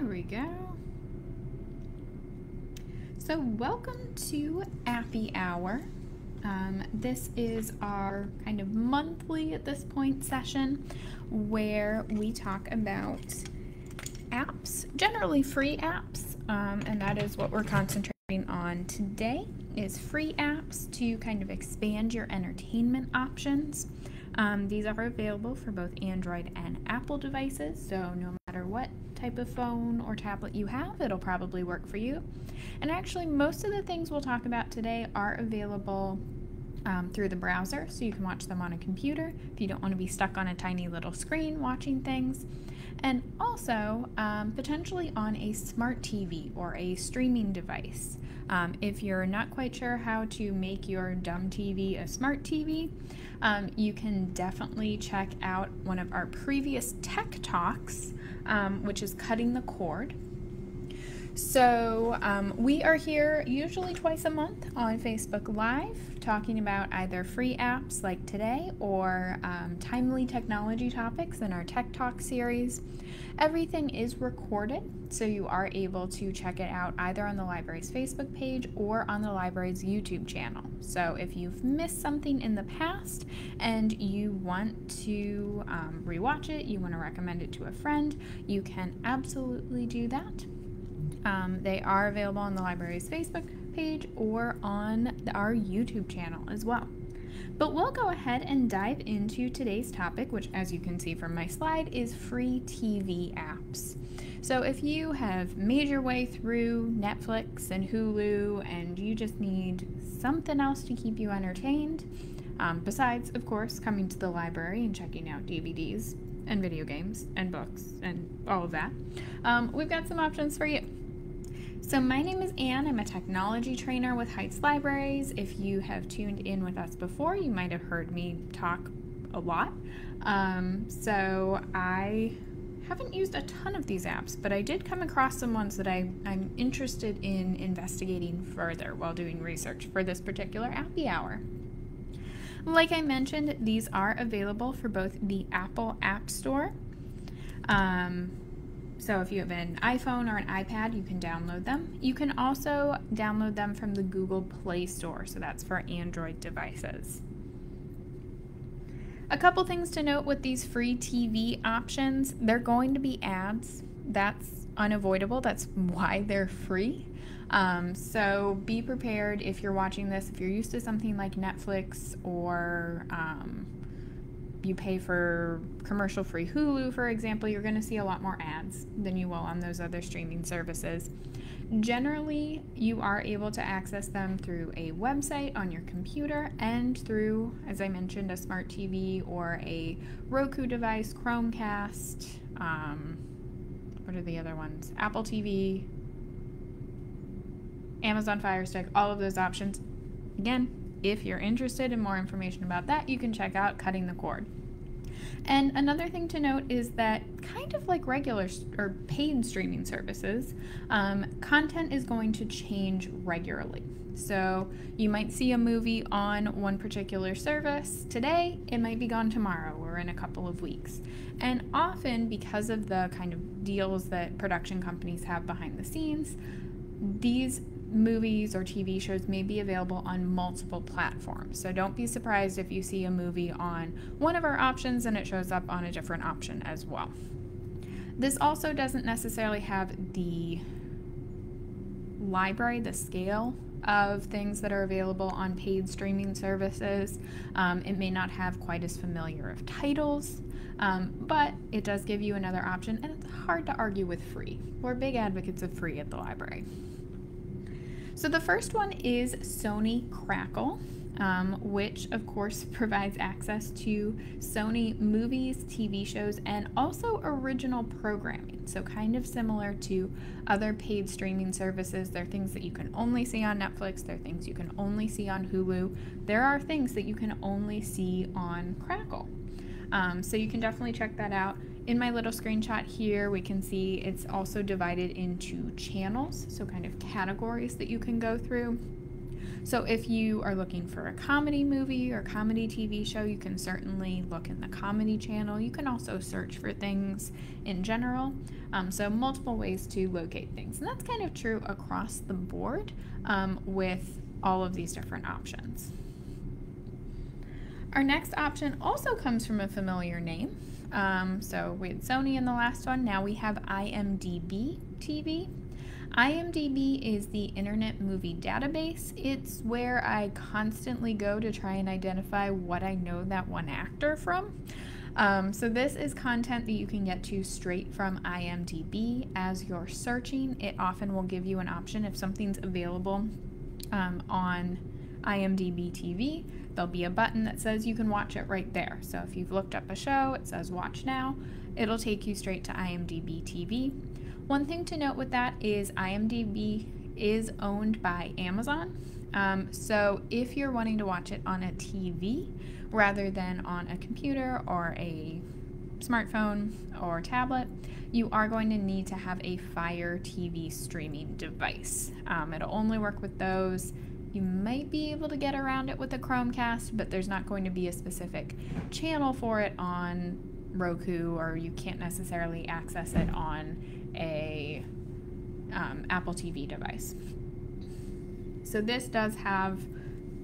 There we go. So welcome to Appy Hour. This is our kind of monthly at this point session where we talk about apps, generally free apps, and that is what we're concentrating on today, is free apps to kind of expand your entertainment options. These are available for both Android and Apple devices, so no matter what type of phone or tablet you have, it'll probably work for you. And actually, most of the things we'll talk about today are available through the browser, so you can watch them on a computer if you don't want to be stuck on a tiny little screen watching things. And also, potentially on a smart TV or a streaming device. If you're not quite sure how to make your dumb TV a smart TV, you can definitely check out one of our previous tech talks, which is Cutting the Cord. So we are here usually twice a month on Facebook Live talking about either free apps like today or timely technology topics in our Tech Talk series. Everything is recorded, so you are able to check it out either on the library's Facebook page or on the library's YouTube channel. So if you've missed something in the past and you want to rewatch it, you want to recommend it to a friend, you can absolutely do that. They are available on the library's Facebook page or on our YouTube channel as well. But we'll go ahead and dive into today's topic, which, as you can see from my slide, is free TV apps. So if you have made your way through Netflix and Hulu and you just need something else to keep you entertained, besides, of course, coming to the library and checking out DVDs and video games and books and all of that, we've got some options for you. So my name is Anne. I'm a technology trainer with Heights Libraries. If you have tuned in with us before, you might have heard me talk a lot. So I haven't used a ton of these apps, but I did come across some ones that I'm interested in investigating further while doing research for this particular Appy Hour. Like I mentioned, these are available for both the Apple App Store. So if you have an iPhone or an iPad, you can download them. You can also download them from the Google Play Store, so that's for Android devices. A couple things to note with these free TV options: they're going to be ads. That's unavoidable. That's why they're free. So be prepared if you're watching this, if you're used to something like Netflix or you pay for commercial-free Hulu, for example, you're going to see a lot more ads than you will on those other streaming services. Generally, you are able to access them through a website on your computer and through, as I mentioned, a smart TV or a Roku device, Chromecast, what are the other ones? Apple TV, Amazon Fire Stick, all of those options. Again, if you're interested in more information about that, you can check out Cutting the Cord. And another thing to note is that, kind of like regular or paid streaming services, content is going to change regularly. So you might see a movie on one particular service today, it might be gone tomorrow or in a couple of weeks. And often, because of the kind of deals that production companies have behind the scenes, these movies or TV shows may be available on multiple platforms. So don't be surprised if you see a movie on one of our options and it shows up on a different option as well. This also doesn't necessarily have the library, the scale of things that are available on paid streaming services. It may not have quite as familiar of titles, but it does give you another option, and it's hard to argue with free. We're big advocates of free at the library. So the first one is Sony Crackle, which of course provides access to Sony movies, TV shows, and also original programming. So kind of similar to other paid streaming services. There are things that you can only see on Netflix. There are things you can only see on Hulu. There are things that you can only see on Crackle. So you can definitely check that out. In my little screenshot here, we can see it's also divided into channels, so kind of categories that you can go through. So if you are looking for a comedy movie or comedy TV show, you can certainly look in the comedy channel. You can also search for things in general. So multiple ways to locate things. And that's kind of true across the board with all of these different options. Our next option also comes from a familiar name. So we had Sony in the last one. Now we have IMDb TV. IMDb is the Internet Movie Database. It's where I constantly go to try and identify what I know that one actor from. So this is content that you can get to straight from IMDb. As you're searching, it often will give you an option if something's available on IMDb TV. There'll be a button that says you can watch it right there. So if you've looked up a show, it says watch now. It'll take you straight to IMDb TV. One thing to note with that is IMDb is owned by Amazon. So if you're wanting to watch it on a TV rather than on a computer or a smartphone or tablet, you are going to need to have a Fire TV streaming device. It'll only work with those. You might be able to get around it with a Chromecast, but there's not going to be a specific channel for it on Roku, or you can't necessarily access it on a Apple TV device. So this does have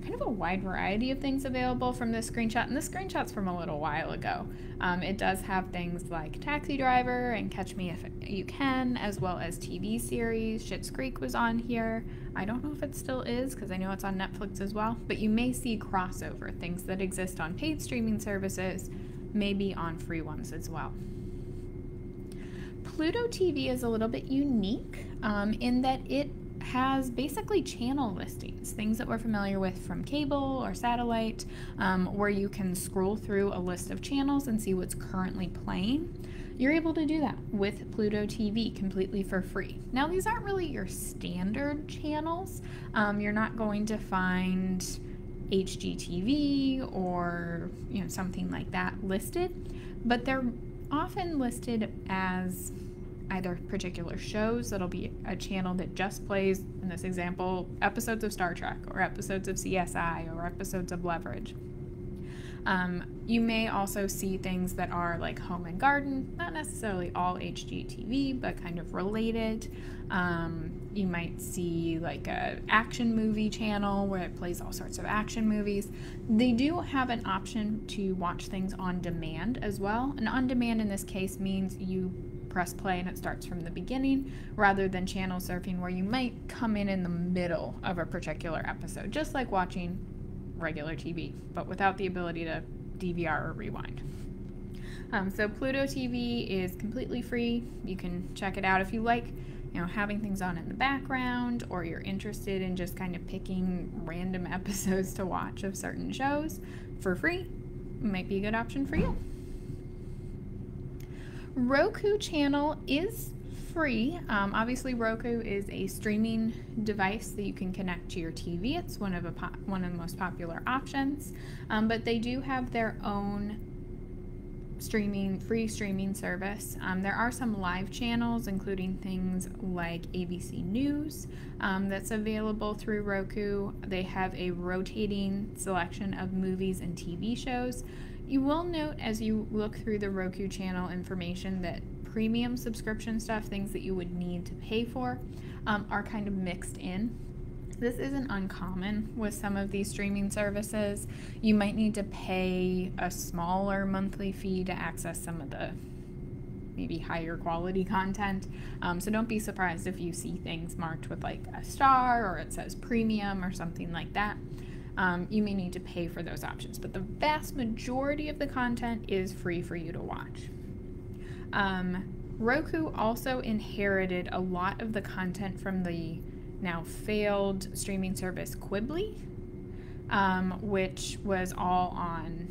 kind of a wide variety of things available from this screenshot, and this screenshot's from a little while ago. It does have things like Taxi Driver and Catch Me If You Can, as well as TV series. Schitt's Creek was on here. I don't know if it still is, because I know it's on Netflix as well, but you may see crossover, things that exist on paid streaming services, maybe on free ones as well. Pluto TV is a little bit unique in that it has basically channel listings, things that we're familiar with from cable or satellite, where you can scroll through a list of channels and see what's currently playing. You're able to do that with Pluto TV completely for free. Now, these aren't really your standard channels. You're not going to find HGTV or something like that listed, but they're often listed as either particular shows. That'll be a channel that just plays, in this example, episodes of Star Trek or episodes of CSI or episodes of Leverage. You may also see things that are like Home and Garden, not necessarily all HGTV, but kind of related. You might see like a action movie channel where it plays all sorts of action movies. They do have an option to watch things on demand as well. And on demand in this case means you press play and it starts from the beginning, rather than channel surfing where you might come in the middle of a particular episode, just like watching regular TV, but without the ability to DVR or rewind. So Pluto TV is completely free. You can check it out if you like, having things on in the background, or you're interested in just kind of picking random episodes to watch of certain shows for free. Might be a good option for you. Roku channel is free. Obviously, Roku is a streaming device that you can connect to your TV. It's one of the most popular options, but they do have their own free streaming service. There are some live channels, including things like ABC News, that's available through Roku. They have a rotating selection of movies and TV shows. You will note as you look through the Roku channel information that premium subscription stuff, things that you would need to pay for, are kind of mixed in. This isn't uncommon with some of these streaming services. You might need to pay a smaller monthly fee to access some of the maybe higher quality content. So don't be surprised if you see things marked with like a star or it says premium or something like that. You may need to pay for those options, but the vast majority of the content is free for you to watch. Roku also inherited a lot of the content from the now failed streaming service Quibbly, which was all on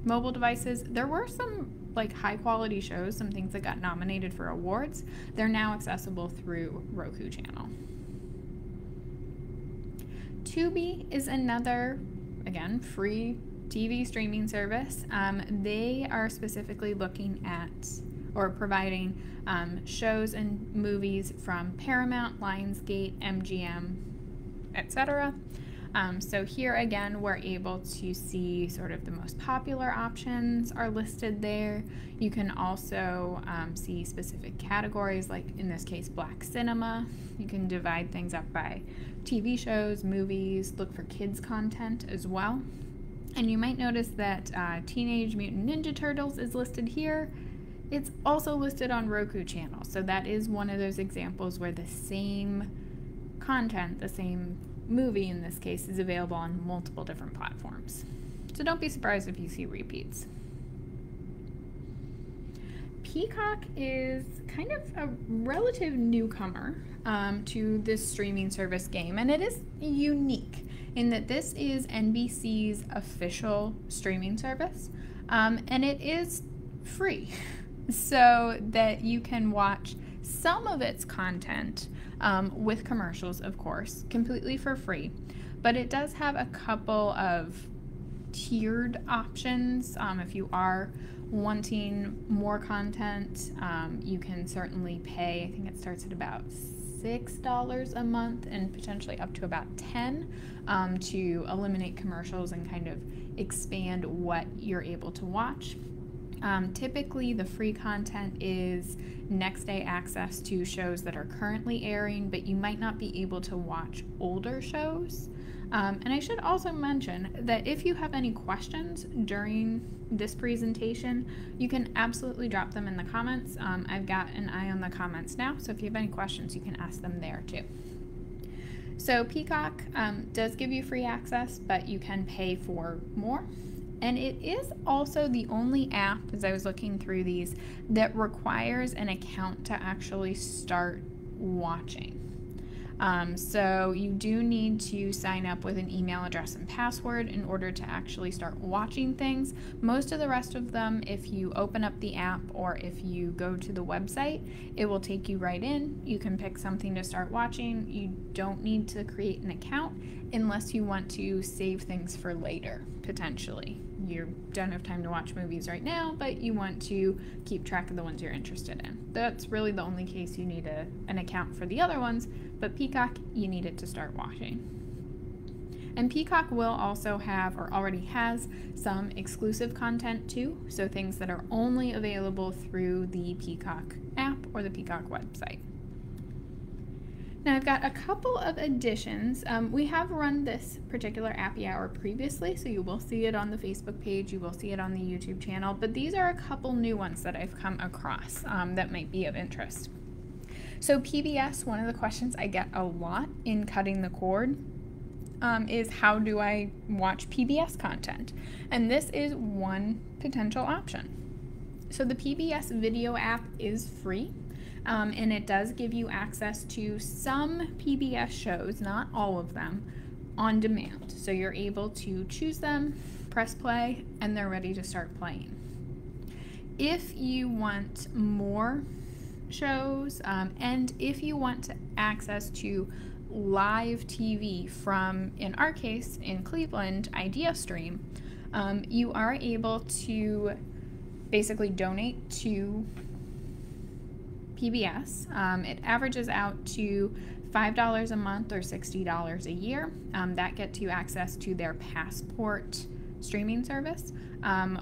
mobile devices. There were some like high quality shows, some things that got nominated for awards. They're now accessible through Roku channel. Tubi is another, again, free TV streaming service. They are specifically looking at or providing shows and movies from Paramount, Lionsgate, MGM, etc. So here again, we're able to see sort of the most popular options are listed there. You can also see specific categories, like in this case, Black cinema. You can divide things up by TV shows, movies, look for kids content as well. And you might notice that Teenage Mutant Ninja Turtles is listed here. It's also listed on Roku channel. So that is one of those examples where the same content, the same movie in this case, is available on multiple different platforms. So don't be surprised if you see repeats. Peacock is kind of a relative newcomer to this streaming service game, and it is unique in that this is NBC's official streaming service, and it is free, so that you can watch some of its content with commercials, of course, completely for free. But it does have a couple of tiered options. If you are wanting more content, you can certainly pay. I think it starts at about $6 a month and potentially up to about $10 to eliminate commercials and kind of expand what you're able to watch. Typically, the free content is next day access to shows that are currently airing, but you might not be able to watch older shows. And I should also mention that if you have any questions during this presentation, you can absolutely drop them in the comments. I've got an eye on the comments now, so if you have any questions, you can ask them there too. So Peacock does give you free access, but you can pay for more. And it is also the only app, as I was looking through these, that requires an account to actually start watching. So you do need to sign up with an email address and password in order to actually start watching things. Most of the rest of them, if you open up the app or if you go to the website, it will take you right in. You can pick something to start watching. You don't need to create an account unless you want to save things for later, potentially. You don't have time to watch movies right now, but you want to keep track of the ones you're interested in. That's really the only case you need an account for the other ones, but Peacock, you need it to start watching. And Peacock will also have, or already has, some exclusive content too, so things that are only available through the Peacock app or the Peacock website. Now I've got a couple of additions. We have run this particular Appy Hour previously, so you will see it on the Facebook page, you will see it on the YouTube channel, but these are a couple new ones that I've come across that might be of interest. So PBS, one of the questions I get a lot in Cutting the Cord is how do I watch PBS content? And this is one potential option. So the PBS video app is free. And it does give you access to some PBS shows, not all of them, on demand. So you're able to choose them, press play, and they're ready to start playing. If you want more shows, and if you want to access to live TV from, in our case, in Cleveland, IdeaStream, you are able to basically donate to PBS. It averages out to $5 a month or $60 a year. That gets you access to their Passport streaming service,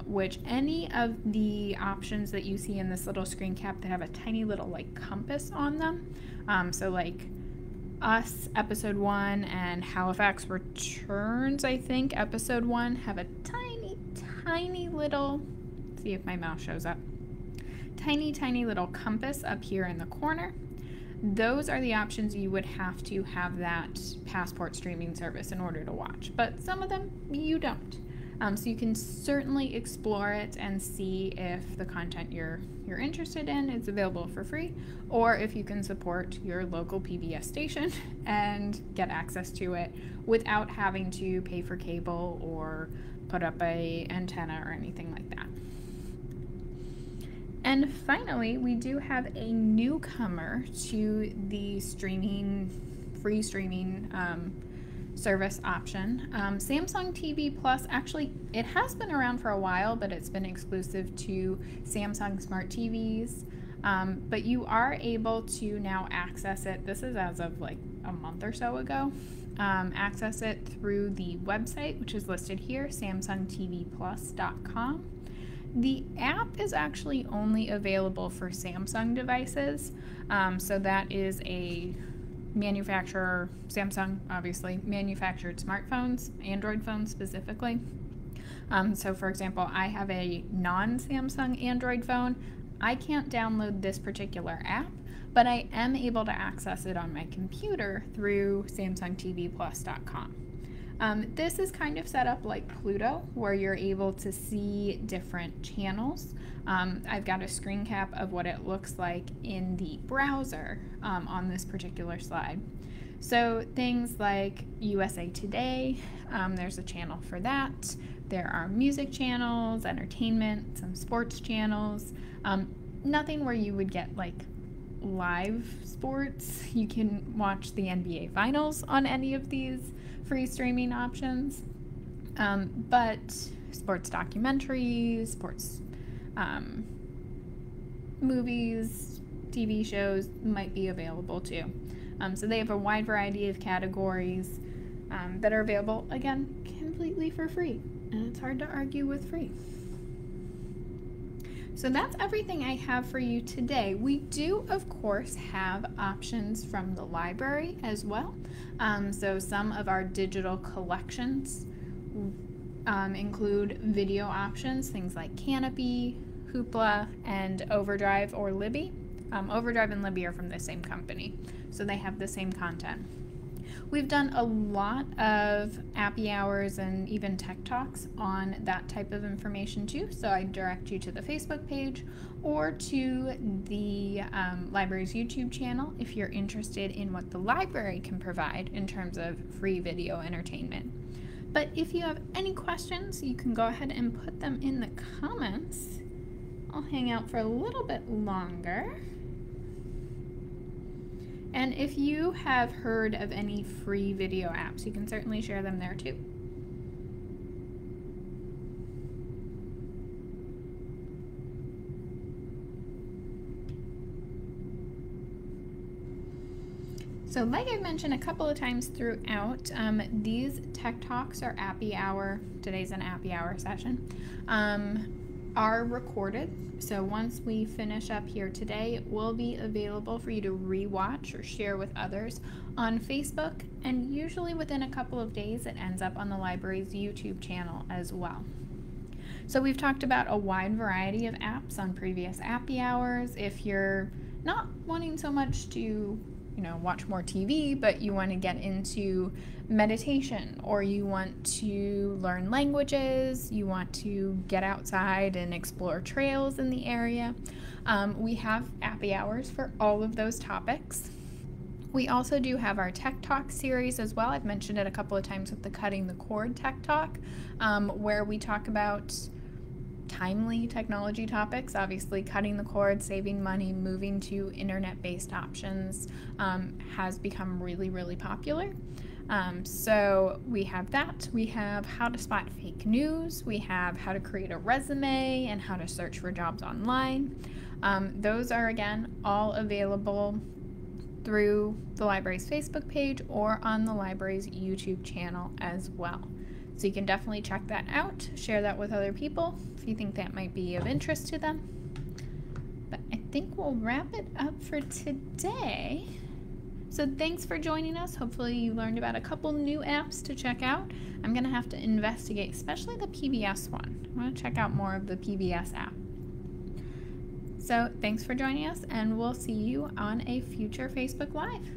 which any of the options that you see in this little screen cap that have a tiny little like compass on them, so like Us episode 1 and Halifax Returns, I think episode 1, have a tiny little, let's see if my mouse shows up, tiny little compass up here in the corner. Those are the options you would have to have that Passport streaming service in order to watch, but some of them you don't. So you can certainly explore it and see if the content you're interested in is available for free, or if you can support your local PBS station and get access to it without having to pay for cable or put up an antenna or anything like that. And finally, we do have a newcomer to the free streaming service option. Samsung TV Plus, actually, it has been around for a while, but it's been exclusive to Samsung Smart TVs. But you are able to now access it. This is as of like a month or so ago. access it through the website, which is listed here, samsungtvplus.com. The app is actually only available for Samsung devices, so that is a manufacturer, Samsung obviously, manufactured smartphones, Android phones specifically. So for example, I have a non-Samsung Android phone. I can't download this particular app, but I am able to access it on my computer through samsungtvplus.com. This is kind of set up like Pluto, where you're able to see different channels. I've got a screen cap of what it looks like in the browser on this particular slide. So things like USA Today, there's a channel for that. There are music channels, entertainment, some sports channels. Nothing where you would get like live sports. You can watch the NBA Finals on any of these free streaming options, but sports documentaries, sports movies, TV shows might be available too. So they have a wide variety of categories that are available, again, completely for free, and it's hard to argue with free. So that's everything I have for you today. We do, of course, have options from the library as well. So some of our digital collections include video options, things like Canopy, Hoopla, and Overdrive or Libby. Overdrive and Libby are from the same company, so they have the same content. We've done a lot of Appy Hours and even Tech Talks on that type of information too, so I direct you to the Facebook page or to the library's YouTube channel if you're interested in what the library can provide in terms of free video entertainment. But if you have any questions, you can go ahead and put them in the comments. I'll hang out for a little bit longer. And if you have heard of any free video apps, you can certainly share them there too. So like I've mentioned a couple of times throughout, these Tech Talks or Appy Hour, today's an Appy Hour session, are recorded. So once we finish up here today, it will be available for you to rewatch or share with others on Facebook, and usually within a couple of days it ends up on the library's YouTube channel as well. So we've talked about a wide variety of apps on previous Appy Hours. If you're not wanting so much to watch more TV, but you want to get into meditation, or you want to learn languages, you want to get outside and explore trails in the area, we have Appy Hours for all of those topics. We also do have our Tech Talk series as well. I've mentioned it a couple of times with the Cutting the Cord Tech Talk, where we talk about timely technology topics. Obviously, cutting the cord, saving money, moving to internet-based options has become really, really popular. So we have that. We have how to spot fake news. We have how to create a resume and how to search for jobs online. Those are, again, all available through the library's Facebook page or on the library's YouTube channel as well. So you can definitely check that out, share that with other people if you think that might be of interest to them. But I think we'll wrap it up for today. So thanks for joining us. Hopefully you learned about a couple new apps to check out. I'm going to have to investigate, especially the PBS one. I want to check out more of the PBS app. So thanks for joining us, and we'll see you on a future Facebook Live.